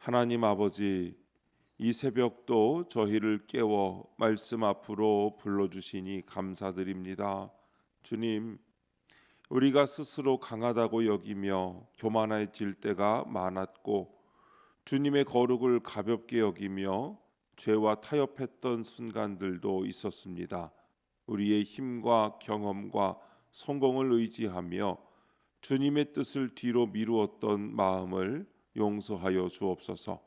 하나님 아버지, 이 새벽도 저희를 깨워 말씀 앞으로 불러주시니 감사드립니다. 주님, 우리가 스스로 강하다고 여기며 교만해질 때가 많았고 주님의 거룩을 가볍게 여기며 죄와 타협했던 순간들도 있었습니다. 우리의 힘과 경험과 성공을 의지하며 주님의 뜻을 뒤로 미루었던 마음을 용서하여 주옵소서.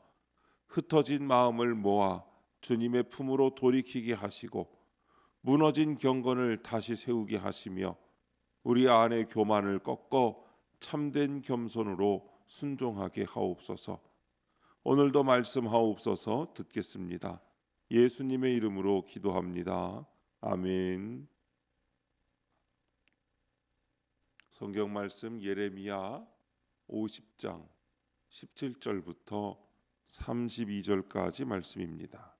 흩어진 마음을 모아 주님의 품으로 돌이키게 하시고 무너진 경건을 다시 세우게 하시며 우리 안의 교만을 꺾어 참된 겸손으로 순종하게 하옵소서. 오늘도 말씀하옵소서. 듣겠습니다. 예수님의 이름으로 기도합니다. 아멘. 성경 말씀 예레미야 50장 17절부터 32절까지 말씀입니다.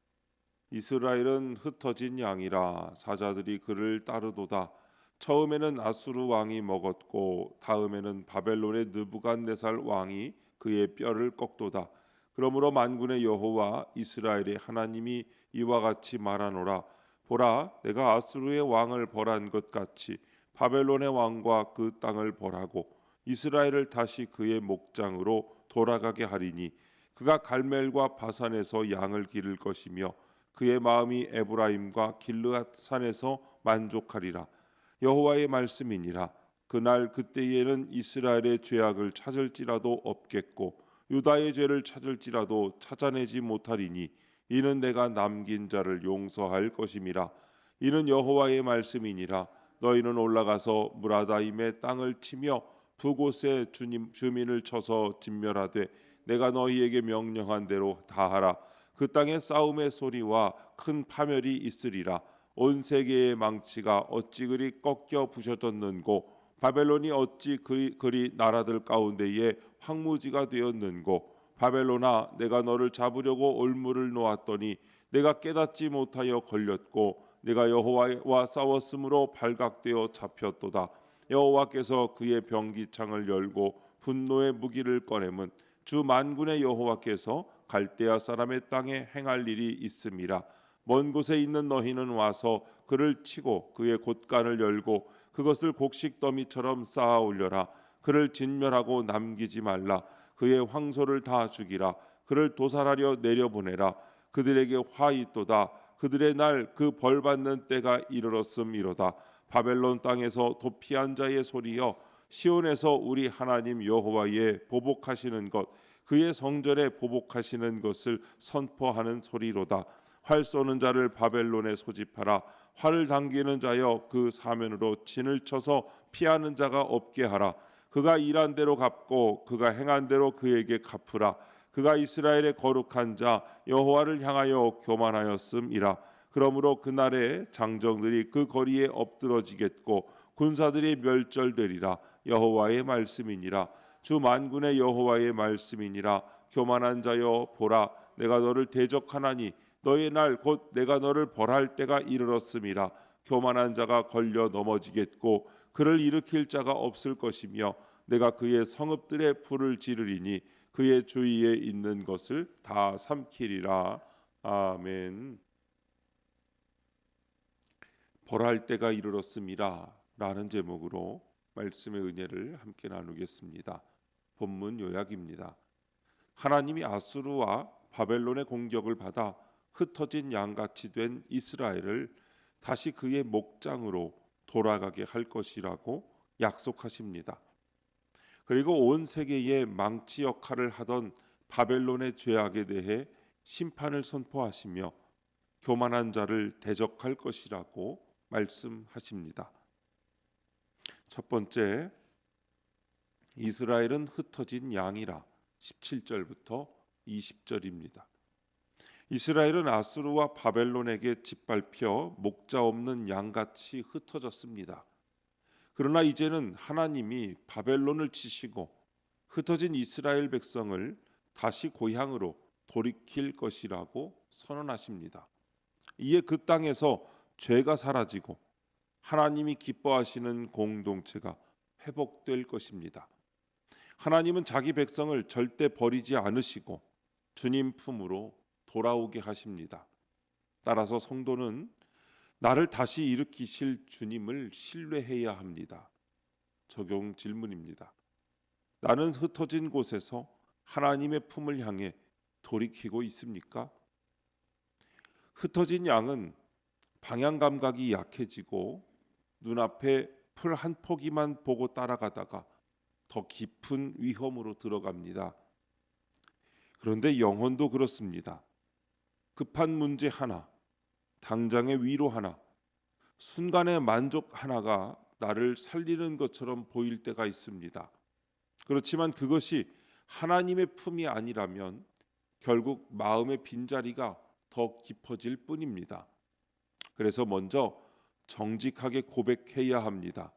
이스라엘은 흩어진 양이라 사자들이 그를 따르도다. 처음에는 아수르 왕이 먹었고 다음에는 바벨론의 느부갓네살 왕이 그의 뼈를 꺾도다. 그러므로 만군의 여호와 이스라엘의 하나님이 이와 같이 말하노라. 보라, 내가 아수르의 왕을 벌한 것 같이 바벨론의 왕과 그 땅을 벌하고 이스라엘을 다시 그의 목장으로 돌아가게 하리니 그가 갈멜과 바산에서 양을 기를 것이며 그의 마음이 에브라임과 길르앗 산에서 만족하리라. 여호와의 말씀이니라. 그날 그때에는 이스라엘의 죄악을 찾을지라도 없겠고 유다의 죄를 찾을지라도 찾아내지 못하리니 이는 내가 남긴 자를 용서할 것임이라. 이는 여호와의 말씀이니라. 너희는 올라가서 무라다임의 땅을 치며 두 곳에 주민을 쳐서 진멸하되 내가 너희에게 명령한 대로 다 하라. 그 땅에 싸움의 소리와 큰 파멸이 있으리라. 온 세계의 망치가 어찌 그리 꺾여 부셔졌는고 바벨론이 어찌 그리 나라들 가운데에 황무지가 되었는고 바벨론아, 내가 너를 잡으려고 올무를 놓았더니 내가 깨닫지 못하여 걸렸고 내가 여호와와 싸웠으므로 발각되어 잡혔도다. 여호와께서 그의 병기창을 열고 분노의 무기를 꺼내면 주 만군의 여호와께서 갈대아 사람의 땅에 행할 일이 있음이라. 먼 곳에 있는 너희는 와서 그를 치고 그의 곳간을 열고 그것을 곡식 더미처럼 쌓아 올려라. 그를 진멸하고 남기지 말라. 그의 황소를 다 죽이라. 그를 도살하려 내려보내라. 그들에게 화 있도다. 그들의 날 그 벌받는 때가 이르렀음이로다. 바벨론 땅에서 도피한 자의 소리여, 시온에서 우리 하나님 여호와의 보복하시는 것, 그의 성전에 보복하시는 것을 선포하는 소리로다. 활 쏘는 자를 바벨론에 소집하라. 활을 당기는 자여, 그 사면으로 진을 쳐서 피하는 자가 없게 하라. 그가 일한 대로 갚고 그가 행한 대로 그에게 갚으라. 그가 이스라엘의 거룩한 자 여호와를 향하여 교만하였음이라. 그러므로 그날에 장정들이 그 거리에 엎드러지겠고 군사들이 멸절되리라. 여호와의 말씀이니라. 주 만군의 여호와의 말씀이니라. 교만한 자여, 보라, 내가 너를 대적하나니 너의 날 곧 내가 너를 벌할 때가 이르렀음이라. 교만한 자가 걸려 넘어지겠고 그를 일으킬 자가 없을 것이며 내가 그의 성읍들의 불을 지르리니 그의 주위에 있는 것을 다 삼키리라. 아멘. 벌할 때가 이르렀음이라 라는 제목으로 말씀의 은혜를 함께 나누겠습니다. 본문 요약입니다. 하나님이 아수르와 바벨론의 공격을 받아 흩어진 양같이 된 이스라엘을 다시 그의 목장으로 돌아가게 할 것이라고 약속하십니다. 그리고 온 세계에 망치 역할을 하던 바벨론의 죄악에 대해 심판을 선포하시며 교만한 자를 대적할 것이라고 말씀하십니다. 첫 번째, 이스라엘은 흩어진 양이라 17절부터 20절입니다. 이스라엘은 아수르와 바벨론에게 짓밟혀 목자 없는 양같이 흩어졌습니다. 그러나 이제는 하나님이 바벨론을 치시고 흩어진 이스라엘 백성을 다시 고향으로 돌이킬 것이라고 선언하십니다. 이에 그 땅에서 죄가 사라지고 하나님이 기뻐하시는 공동체가 회복될 것입니다. 하나님은 자기 백성을 절대 버리지 않으시고 주님 품으로 돌아오게 하십니다. 따라서 성도는 나를 다시 일으키실 주님을 신뢰해야 합니다. 적용 질문입니다. 나는 흩어진 곳에서 하나님의 품을 향해 돌이키고 있습니까? 흩어진 양은 방향 감각이 약해지고 눈앞에 풀 한 포기만 보고 따라가다가 더 깊은 위험으로 들어갑니다. 그런데 영혼도 그렇습니다. 급한 문제 하나, 당장의 위로 하나, 순간의 만족 하나가 나를 살리는 것처럼 보일 때가 있습니다. 그렇지만 그것이 하나님의 품이 아니라면 결국 마음의 빈자리가 더 깊어질 뿐입니다. 그래서 먼저 정직하게 고백해야 합니다.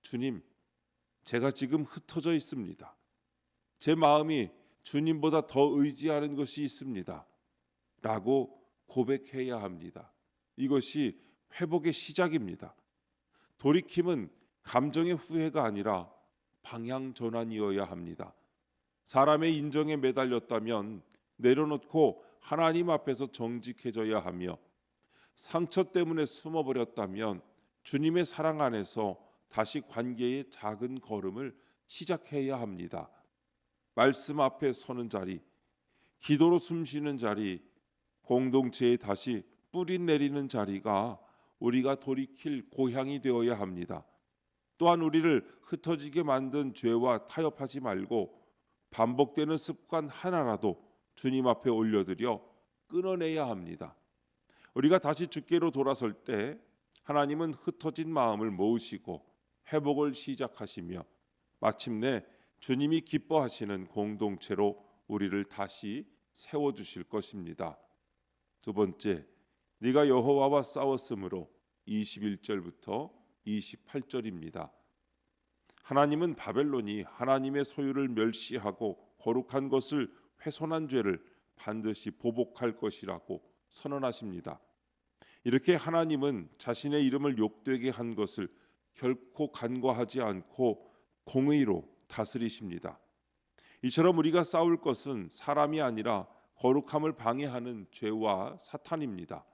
주님, 제가 지금 흩어져 있습니다. 제 마음이 주님보다 더 의지하는 것이 있습니다. 라고 고백해야 합니다. 이것이 회복의 시작입니다. 돌이킴은 감정의 후회가 아니라 방향 전환이어야 합니다. 사람의 인정에 매달렸다면 내려놓고 하나님 앞에서 정직해져야 하며, 상처 때문에 숨어버렸다면 주님의 사랑 안에서 다시 관계의 작은 걸음을 시작해야 합니다. 말씀 앞에 서는 자리, 기도로 숨쉬는 자리, 공동체에 다시 뿌리 내리는 자리가 우리가 돌이킬 고향이 되어야 합니다. 또한 우리를 흩어지게 만든 죄와 타협하지 말고 반복되는 습관 하나라도 주님 앞에 올려드려 끊어내야 합니다. 우리가 다시 주께로 돌아설 때 하나님은 흩어진 마음을 모으시고 회복을 시작하시며 마침내 주님이 기뻐하시는 공동체로 우리를 다시 세워주실 것입니다. 두 번째, 네가 여호와와 싸웠으므로 21절부터 28절입니다. 하나님은 바벨론이 하나님의 소유를 멸시하고 거룩한 것을 훼손한 죄를 반드시 보복할 것이라고 선언하십니다. 이렇게 하나님은 자신의 이름을 욕되게 한 것을 결코 간과하지 않고 공의로 다스리십니다. 이처럼 우리가 싸울 것은 사람이 아니라 거룩함을 방해하는 죄와 사탄입니다.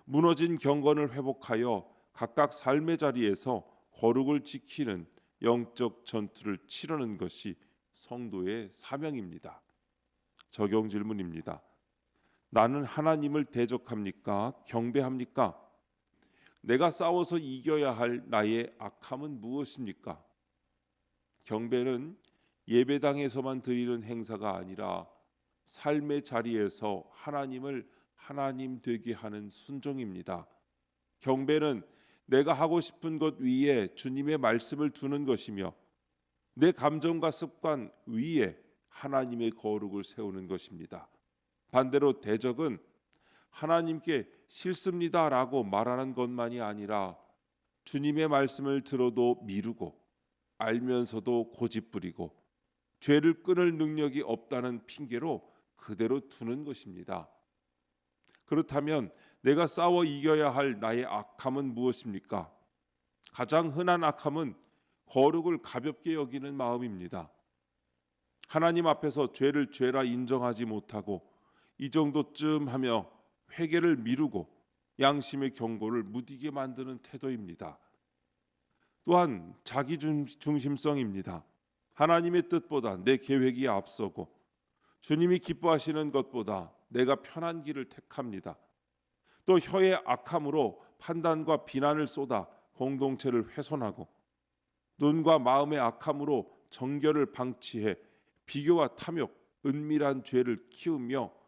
무너진 경건을 회복하여 각각 삶의 자리에서 거룩을 지키는 영적 전투를 치르는 것이 성도의 사명입니다. 적용 질문입니다. 나는 하나님을 대적합니까? 경배합니까? 내가 싸워서 이겨야 할 나의 악함은 무엇입니까? 경배는 예배당에서만 드리는 행사가 아니라 삶의 자리에서 하나님을 하나님 되게 하는 순종입니다. 경배는 내가 하고 싶은 것 위에 주님의 말씀을 두는 것이며 내 감정과 습관 위에 하나님의 거룩을 세우는 것입니다. 반대로 대적은 하나님께 싫습니다라고 말하는 것만이 아니라 주님의 말씀을 들어도 미루고 알면서도 고집부리고 죄를 끊을 능력이 없다는 핑계로 그대로 두는 것입니다. 그렇다면 내가 싸워 이겨야 할 나의 악함은 무엇입니까? 가장 흔한 악함은 거룩을 가볍게 여기는 마음입니다. 하나님 앞에서 죄를 죄라 인정하지 못하고 이 정도쯤 하며 회개를 미루고 양심의 경고를 무디게 만드는 태도입니다. 또한 자기 중심성입니다. 하나님의 뜻보다 내 계획이 앞서고 주님이 기뻐하시는 것보다 내가 편한 길을 택합니다. 또 혀의 악함으로 판단과 비난을 쏟아 공동체를 훼손하고 눈과 마음의 악함으로 정결을 방치해 비교와 탐욕, 은밀한 죄를 키우며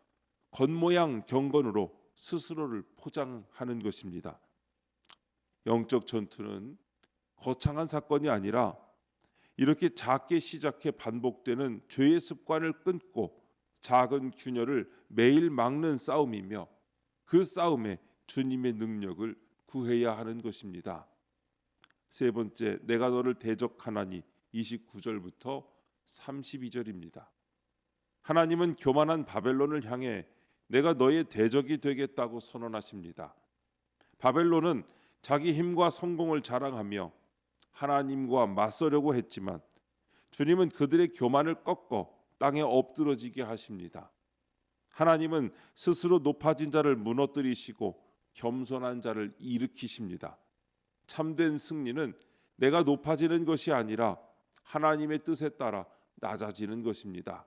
겉모양 경건으로 스스로를 포장하는 것입니다. 영적 전투는 거창한 사건이 아니라 이렇게 작게 시작해 반복되는 죄의 습관을 끊고 작은 균열을 매일 막는 싸움이며 그 싸움에 주님의 능력을 구해야 하는 것입니다. 세 번째, 내가 너를 대적하나니 29절부터 32절입니다. 하나님은 교만한 바벨론을 향해 내가 너의 대적이 되겠다고 선언하십니다. 바벨론은 자기 힘과 성공을 자랑하며 하나님과 맞서려고 했지만 주님은 그들의 교만을 꺾어 땅에 엎드러지게 하십니다. 하나님은 스스로 높아진 자를 무너뜨리시고 겸손한 자를 일으키십니다. 참된 승리는 내가 높아지는 것이 아니라 하나님의 뜻에 따라 낮아지는 것입니다.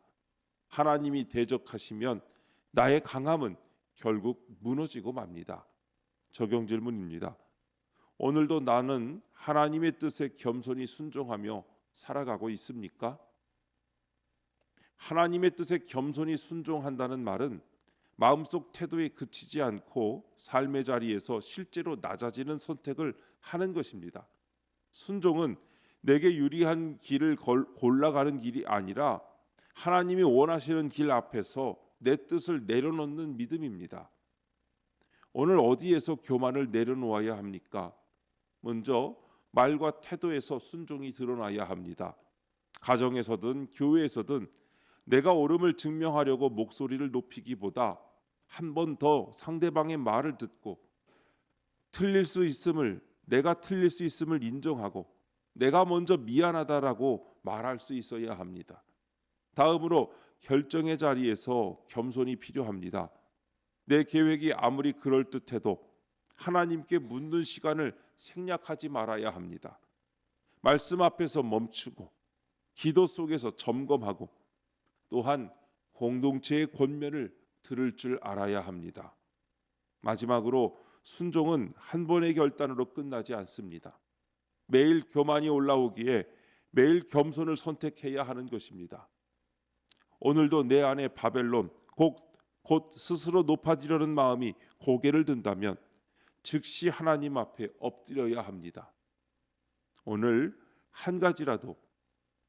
하나님이 대적하시면 나의 강함은 결국 무너지고 맙니다. 적용 질문입니다. 오늘도 나는 하나님의 뜻에 겸손히 순종하며 살아가고 있습니까? 하나님의 뜻에 겸손히 순종한다는 말은 마음속 태도에 그치지 않고 삶의 자리에서 실제로 낮아지는 선택을 하는 것입니다. 순종은 내게 유리한 길을 골라가는 길이 아니라 하나님이 원하시는 길 앞에서 내 뜻을 내려놓는 믿음입니다. 오늘 어디에서 교만을 내려놓아야 합니까? 먼저 말과 태도에서 순종이 드러나야 합니다. 가정에서든 교회에서든 내가 옳음을 증명하려고 목소리를 높이기보다 한 번 더 상대방의 말을 듣고 내가 틀릴 수 있음을 인정하고 내가 먼저 미안하다라고 말할 수 있어야 합니다. 다음으로 결정의 자리에서 겸손이 필요합니다. 내 계획이 아무리 그럴듯해도 하나님께 묻는 시간을 생략하지 말아야 합니다. 말씀 앞에서 멈추고 기도 속에서 점검하고 또한 공동체의 권면을 들을 줄 알아야 합니다. 마지막으로 순종은 한 번의 결단으로 끝나지 않습니다. 매일 교만이 올라오기에 매일 겸손을 선택해야 하는 것입니다. 오늘도 내 안에 바벨론 곧 스스로 높아지려는 마음이 고개를 든다면 즉시 하나님 앞에 엎드려야 합니다. 오늘 한 가지라도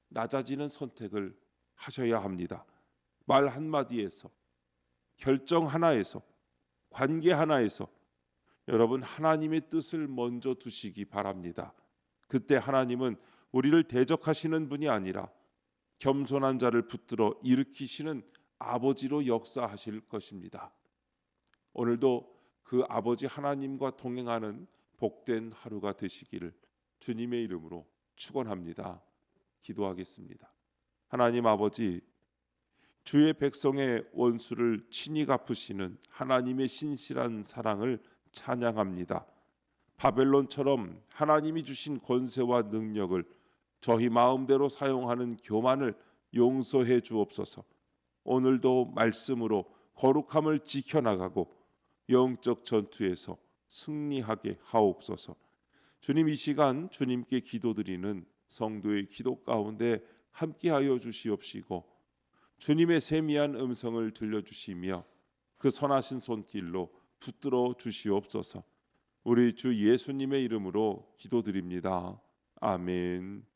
낮아지는 선택을 하셔야 합니다. 말 한마디에서, 결정 하나에서, 관계 하나에서 여러분 하나님의 뜻을 먼저 두시기 바랍니다. 그때 하나님은 우리를 대적하시는 분이 아니라 겸손한 자를 붙들어 일으키시는 아버지로 역사하실 것입니다. 오늘도 그 아버지 하나님과 동행하는 복된 하루가 되시기를 주님의 이름으로 축원합니다. 기도하겠습니다. 하나님 아버지, 주의 백성의 원수를 친히 갚으시는 하나님의 신실한 사랑을 찬양합니다. 바벨론처럼 하나님이 주신 권세와 능력을 저희 마음대로 사용하는 교만을 용서해 주옵소서. 오늘도 말씀으로 거룩함을 지켜나가고 영적 전투에서 승리하게 하옵소서. 주님, 이 시간 주님께 기도드리는 성도의 기도 가운데 함께하여 주시옵시고 주님의 세미한 음성을 들려주시며 그 선하신 손길로 붙들어 주시옵소서. 우리 주 예수님의 이름으로 기도드립니다. 아멘.